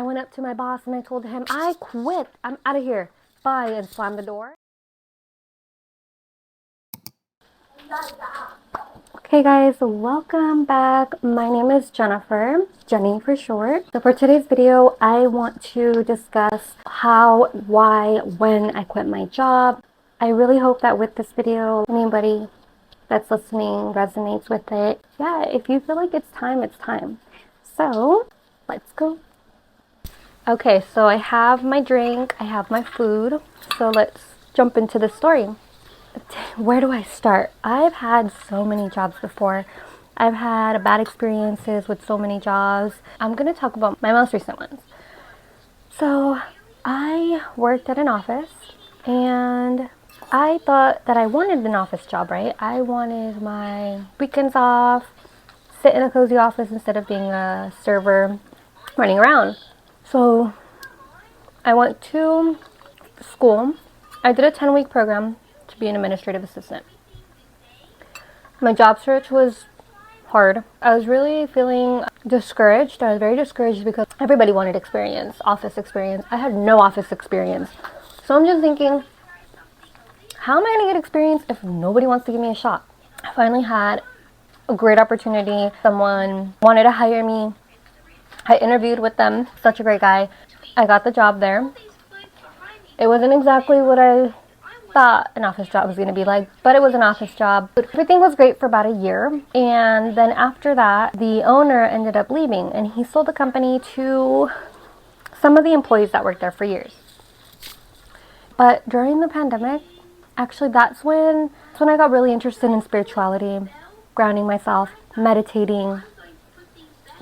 I went up to my boss and I told him, I quit. I'm out of here. Bye, and slammed the door. Okay guys, welcome back. My name is Jennifer, Jenny for short. So for today's video, I want to discuss how, why, when I quit my job. I really hope that with this video, anybody that's listening resonates with it. Yeah, if you feel like it's time, it's time. So let's go. Okay, so I have my drink, I have my food. So let's jump into the story. Where do I start? I've had so many jobs before. I've had bad experiences with so many jobs. I'm going to talk about my most recent ones. So I worked at an office and I thought that I wanted an office job, right? I wanted my weekends off, sit in a cozy office instead of being a server running around. So I went to school. I did a 10-week program to be an administrative assistant. My job search was hard. I was really feeling discouraged. I was very discouraged because everybody wanted experience, office experience. I had no office experience. So I'm just thinking, how am I going to get experience if nobody wants to give me a shot? I finally had a great opportunity. Someone wanted to hire me. I interviewed with them. Such a great guy. I got the job there. It wasn't exactly what I thought an office job was going to be like, but it was an office job. Everything was great for about a year, and then after that, the owner ended up leaving, and he sold the company to some of the employees that worked there for years. But during the pandemic, actually that's when I got really interested in spirituality, grounding myself, meditating,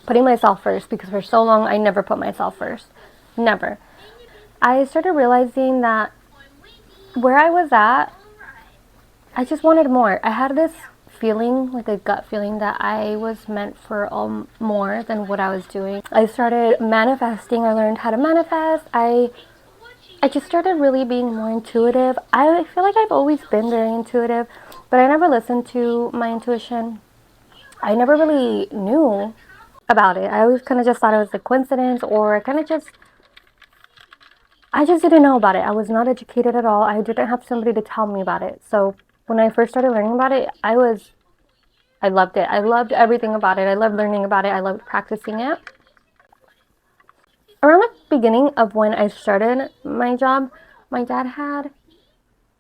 putting myself first, because for so long I never put myself first. Never. I started realizing that where I was at, I just wanted more. I had this feeling, like a gut feeling, that I was meant for more than what I was doing. I started manifesting. I learned how to manifest. I just started really being more intuitive. I feel like I've always been very intuitive, but I never listened to my intuition. I never really knew about it. I always kind of just thought it was a coincidence, or I just didn't know about it. I was not educated at all. I didn't have somebody to tell me about it. So when I first started learning about it, I loved it. I loved everything about it. I loved learning about it. I loved practicing it. Around the beginning of when I started my job, my dad had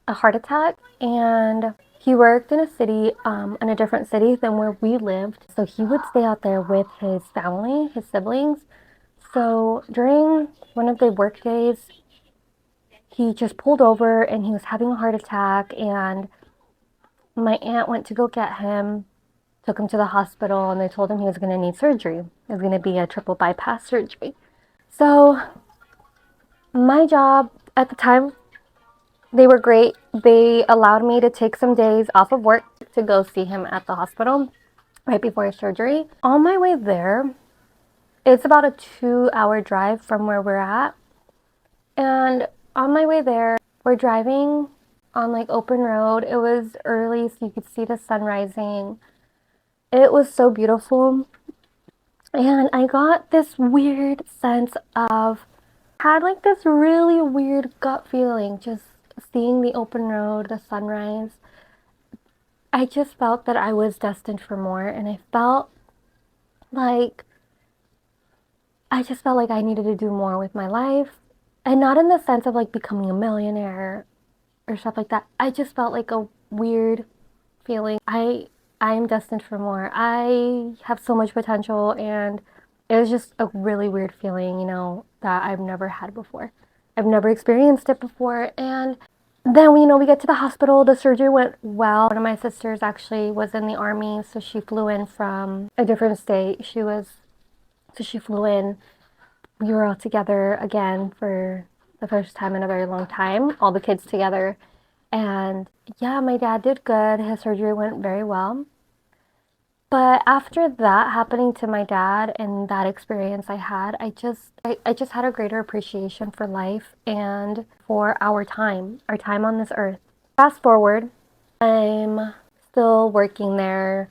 a heart attack, and he worked in a city, in a different city than where we lived. So he would stay out there with his family, his siblings. So during one of the work days, he just pulled over and he was having a heart attack, and my aunt went to go get him, took him to the hospital, and they told him he was going to need surgery. It was going to be a triple bypass surgery. So my job at the time, they were great. They allowed me to take some days off of work to go see him at the hospital right before his surgery. On my way there, it's about a 2-hour drive from where we're at. And on my way there, we're driving on like open road. It was early, so you could see the sun rising. It was so beautiful. And I got this weird sense of, had like this really weird gut feeling just seeing the open road, the sunrise. I just felt that I was destined for more, and like I just felt like I needed to do more with my life. And not in the sense of like becoming a millionaire or stuff like that. I just felt like a weird feeling. I am destined for more. I have so much potential, and it was just a really weird feeling, that I've never had before. I've never experienced it before. And then, we get to the hospital. The surgery went well. One of my sisters actually was in the army, so she flew in from a different state. So she flew in. We were all together again for the first time in a very long time, all the kids together. And yeah, my dad did good. His surgery went very well. But after that happening to my dad and that experience I had, I just had a greater appreciation for life and for our time on this earth. Fast forward, I'm still working there.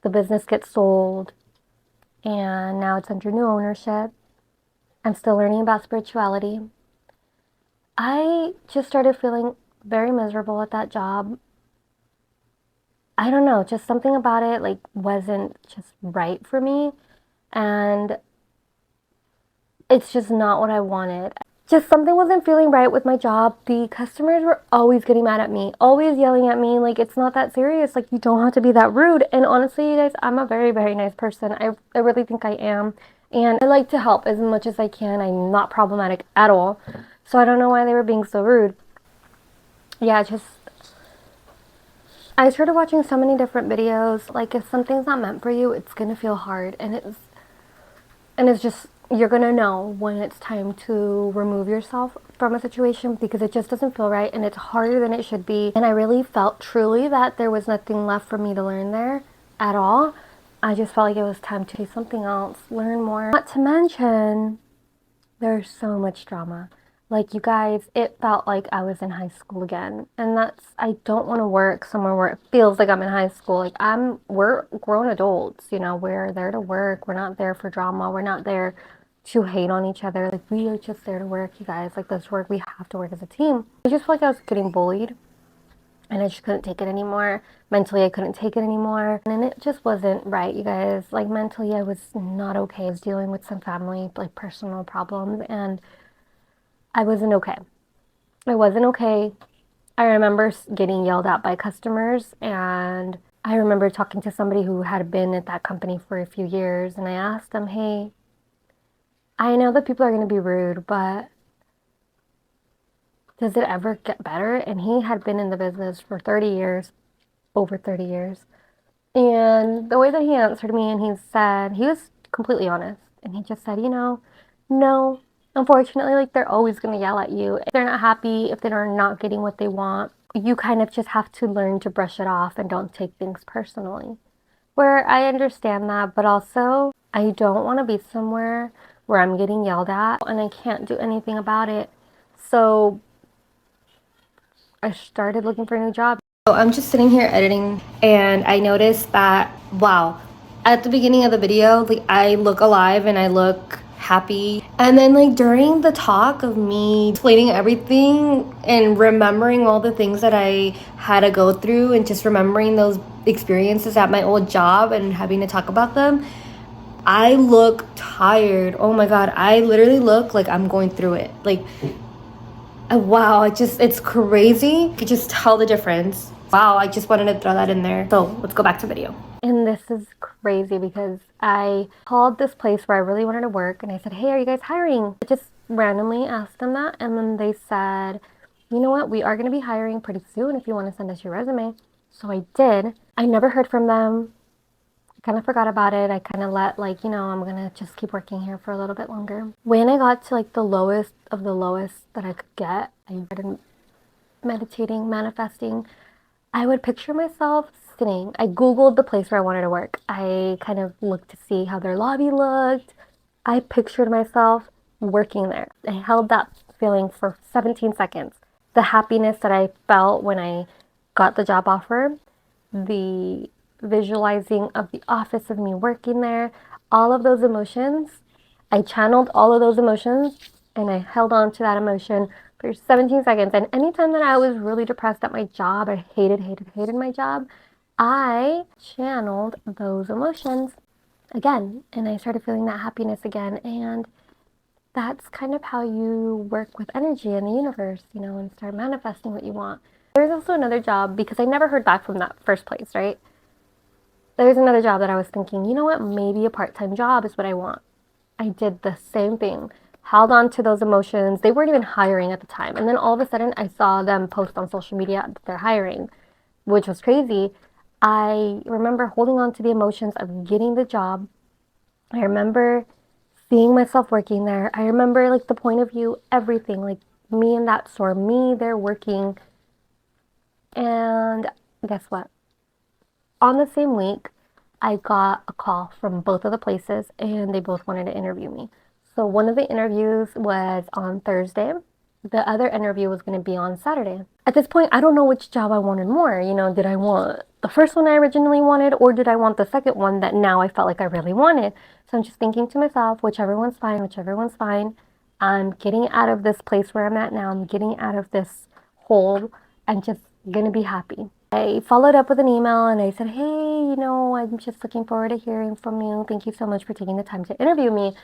The business gets sold, and now it's under new ownership. I'm still learning about spirituality. I just started feeling very miserable at that job. I don't know, just something about it like wasn't just right for me, and it's just not what I wanted. Just something wasn't feeling right with my job. The customers were always getting mad at me, always yelling at me. Like, it's not that serious. Like, you don't have to be that rude. And honestly, you guys, I'm a very, very nice person. I really think I am. And I like to help as much as I can. I'm not problematic at all. So I don't know why they were being so rude. Yeah, just I started watching so many different videos. Like, if something's not meant for you, it's gonna feel hard. And it's just, you're gonna know when it's time to remove yourself from a situation because it just doesn't feel right and it's harder than it should be. And I really felt truly that there was nothing left for me to learn there at all. I just felt like it was time to do something else, learn more. Not to mention, there's so much drama. Like, you guys, it felt like I was in high school again. And I don't want to work somewhere where it feels like I'm in high school. Like, we're grown adults, we're there to work. We're not there for drama. We're not there to hate on each other. Like, we are just there to work, you guys. Like, this work, we have to work as a team. I just feel like I was getting bullied and I just couldn't take it anymore. Mentally, I couldn't take it anymore. And it just wasn't right, you guys. Like, mentally, I was not okay. I was dealing with some family, like, personal problems, and I wasn't okay. I wasn't okay. I remember getting yelled at by customers, and I remember talking to somebody who had been at that company for a few years, and I asked them, hey, I know that people are going to be rude, but does it ever get better? And he had been in the business for 30 years, over 30 years. And the way that he answered me, and he was completely honest, and he just said, no, unfortunately, like, they're always going to yell at you. If they're not happy, if they're not getting what they want, you kind of just have to learn to brush it off and don't take things personally. Where I understand that, but also I don't want to be somewhere where I'm getting yelled at and I can't do anything about it. So I started looking for a new job. So I'm just sitting here editing and I noticed that, wow, at the beginning of the video, like, I look alive and I look happy. And then, like, during the talk of me explaining everything and remembering all the things that I had to go through and just remembering those experiences at my old job and having to talk about them, I look tired. Oh my God, I literally look like I'm going through it. Like, wow, it's crazy. You could just tell the difference. Wow, I just wanted to throw that in there. So let's go back to video. And this is crazy because I called this place where I really wanted to work and I said, hey, are you guys hiring? I just randomly asked them that, and then they said, you know what, we are going to be hiring pretty soon if you want to send us your resume. So I did. I never heard from them. I kind of forgot about it. I kind of let, like, I'm gonna just keep working here for a little bit longer. When I got to, like, the lowest of the lowest that I could get, I started meditating, manifesting. I would picture myself sitting. I Googled the place where I wanted to work. I kind of looked to see how their lobby looked. I pictured myself working there. I held that feeling for 17 seconds. The happiness that I felt when I got the job offer, the visualizing of the office of me working there, all of those emotions, I channeled all of those emotions and I held on to that emotion for 17 seconds. And anytime that I was really depressed at my job, I hated my job, I channeled those emotions again and I started feeling that happiness again. And that's kind of how you work with energy in the universe, and start manifesting what you want. There's also another job because I never heard back from that first place, right? There's another job that I was thinking, you know what, maybe a part-time job is what I want. I did the same thing, held on to those emotions. They weren't even hiring at the time. And then all of a sudden I saw them post on social media that they're hiring, which was crazy. I remember holding on to the emotions of getting the job. I remember seeing myself working there. I remember, like, the point of view, everything, like me in that store, me there working. And guess what? On the same week, I got a call from both of the places and they both wanted to interview me. So one of the interviews was on Thursday. The other interview was going to be on Saturday. At this point, I don't know which job I wanted more. Did I want the first one I originally wanted, or did I want the second one that now I felt like I really wanted? So I'm just thinking to myself, whichever one's fine, whichever one's fine. I'm getting out of this place where I'm at now. I'm getting out of this hole and just gonna be happy. I followed up with an email and I said, hey, I'm just looking forward to hearing from you. Thank you so much for taking the time to interview me.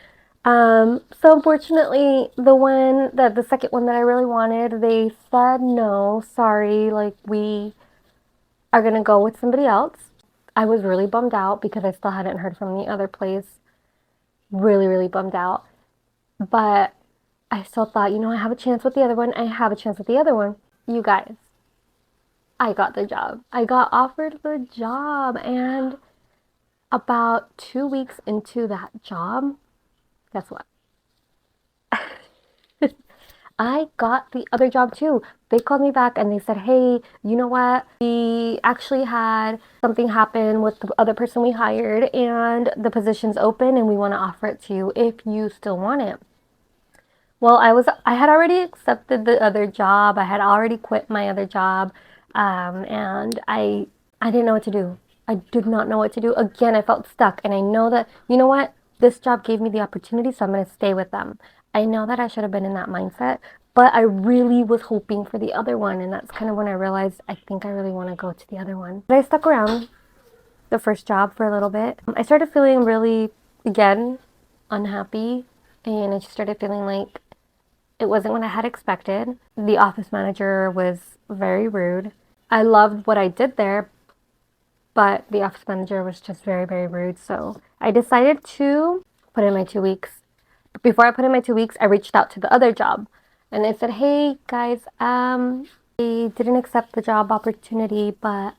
So unfortunately, the second one that I really wanted, they said no, sorry, like we are gonna go with somebody else. I was really bummed out because I still hadn't heard from the other place. Really, really bummed out. But I still thought, I have a chance with the other one. I have a chance with the other one. You guys, I got the job. I got offered the job. And about 2 weeks into that job, guess what? I got the other job too. They called me back and they said, hey, you know what? We actually had something happen with the other person we hired and the position's open and we want to offer it to you if you still want it. Well, I had already accepted the other job. I had already quit my other job. And I didn't know what to do. I did not know what to do. Again, I felt stuck. And I know that, you know what? This job gave me the opportunity, so I'm going to stay with them. I know that I should have been in that mindset, but I really was hoping for the other one. And that's kind of when I realized I think I really want to go to the other one. But I stuck around the first job for a little bit. I started feeling really, again, unhappy. And I just started feeling like it wasn't what I had expected. The office manager was very rude. I loved what I did there, but the office manager was just very, very rude. So I decided to put in my 2 weeks. But before I put in my 2 weeks, I reached out to the other job and I said, hey guys, I didn't accept the job opportunity, but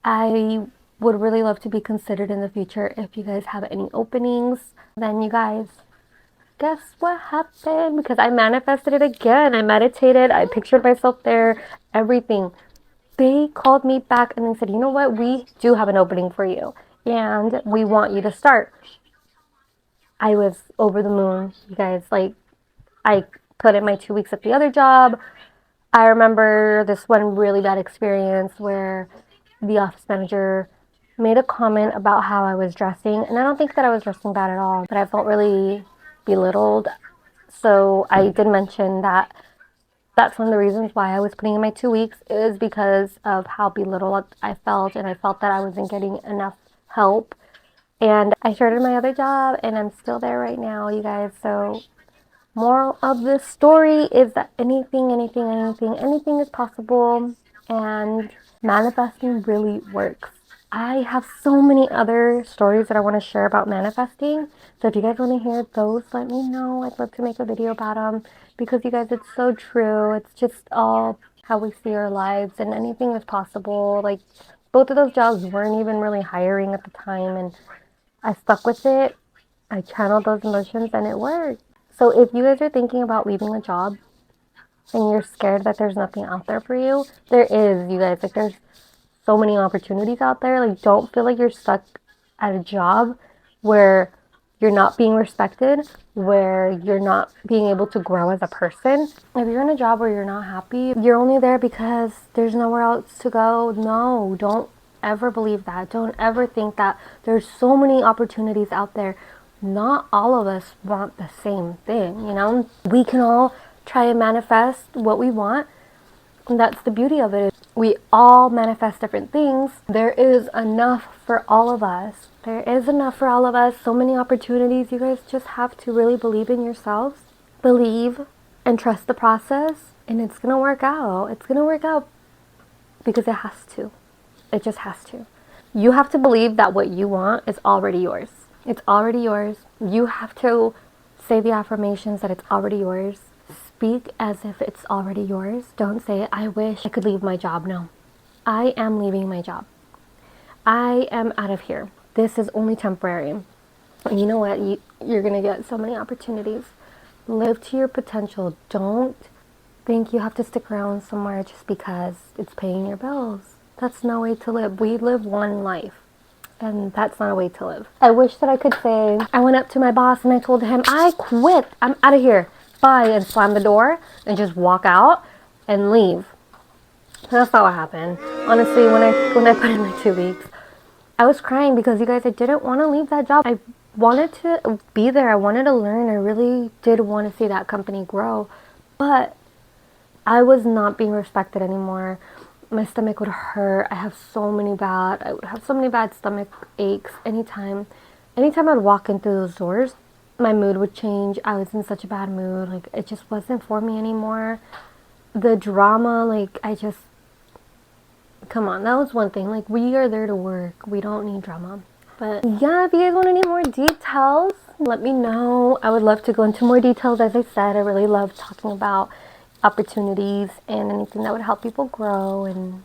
I would really love to be considered in the future if you guys have any openings. Then you guys, guess what happened? Because I manifested it again. I meditated. I pictured myself there. Everything. They called me back and they said, you know what? We do have an opening for you. And we want you to start. I was over the moon, you guys. Like, I put in my 2 weeks at the other job. I remember this one really bad experience where the office manager made a comment about how I was dressing. And I don't think that I was dressing bad at all, but I felt really belittled. So I did mention that that's one of the reasons why I was putting in my 2 weeks is because of how belittled I felt, and I felt that I wasn't getting enough help. And I started my other job and I'm still there right now, you guys. So moral of this story is that anything is possible, and manifesting really works. I have so many other stories that I want to share about manifesting. So if you guys want to hear those, let me know. I'd love to make a video about them because you guys, it's so true. It's just all how we see our lives, and anything is possible. Like, both of those jobs weren't even really hiring at the time, and I stuck with it. I channeled those emotions and it worked. So if you guys are thinking about leaving a job and you're scared that there's nothing out there for you, there is, you guys. Like, there's so many opportunities out there. Like, don't feel like you're stuck at a job where you're not being respected, where you're not being able to grow as a person. If you're in a job where you're not happy, you're only there because there's nowhere else to go. No, don't ever believe that. Don't ever think that. There's so many opportunities out there. Not all of us want the same thing, We can all try and manifest what we want. And that's the beauty of it. We all manifest different things. There is enough for all of us. There is enough for all of us. So many opportunities. You guys just have to really believe in yourselves. Believe and trust the process. And it's going to work out. It's going to work out because it has to. It just has to. You have to believe that what you want is already yours. It's already yours. You have to say the affirmations that it's already yours. Speak as if it's already yours. Don't say, I wish I could leave my job. No, I am leaving my job. I am out of here. This is only temporary. And you know what? You're going to get so many opportunities. Live to your potential. Don't think you have to stick around somewhere just because it's paying your bills. That's no way to live. We live one life. And that's not a way to live. I wish that I could say, I went up to my boss and I told him, I quit. I'm out of here. Bye. And slam the door and just walk out and leave. That's not what happened. Honestly, when I put in my 2 weeks, I was crying because you guys, I didn't want to leave that job. I wanted to be there. I wanted to learn. I really did want to see that company grow, but I was not being respected anymore. My stomach would hurt. I would have so many bad stomach aches anytime I'd walk in through those doors. My mood would change. I was in such a bad mood. Like, it just wasn't for me anymore. The drama, like, come on, that was one thing. Like, we are there to work. We don't need drama. But yeah, if you guys want any more details, let me know. I would love to go into more details. As I said, I really love talking about opportunities and anything that would help people grow and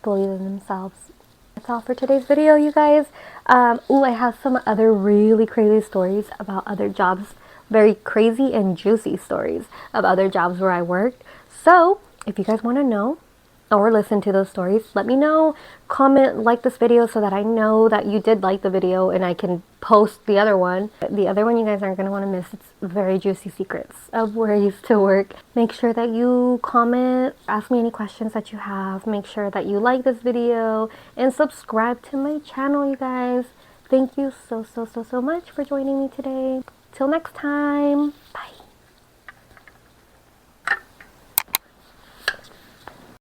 believe in themselves. That's all for today's video, you guys. I have some other really crazy stories about other jobs. Very crazy and juicy stories of other jobs where I worked. So if you guys want to know or listen to those stories, let me know. Comment, like this video so that I know that you did like the video and I can post the other one. The other one you guys aren't going to want to miss. It's very juicy secrets of where I used to work. Make sure that you comment, ask me any questions that you have. Make sure that you like this video and subscribe to my channel, you guys. Thank you so much for joining me today. Till next time.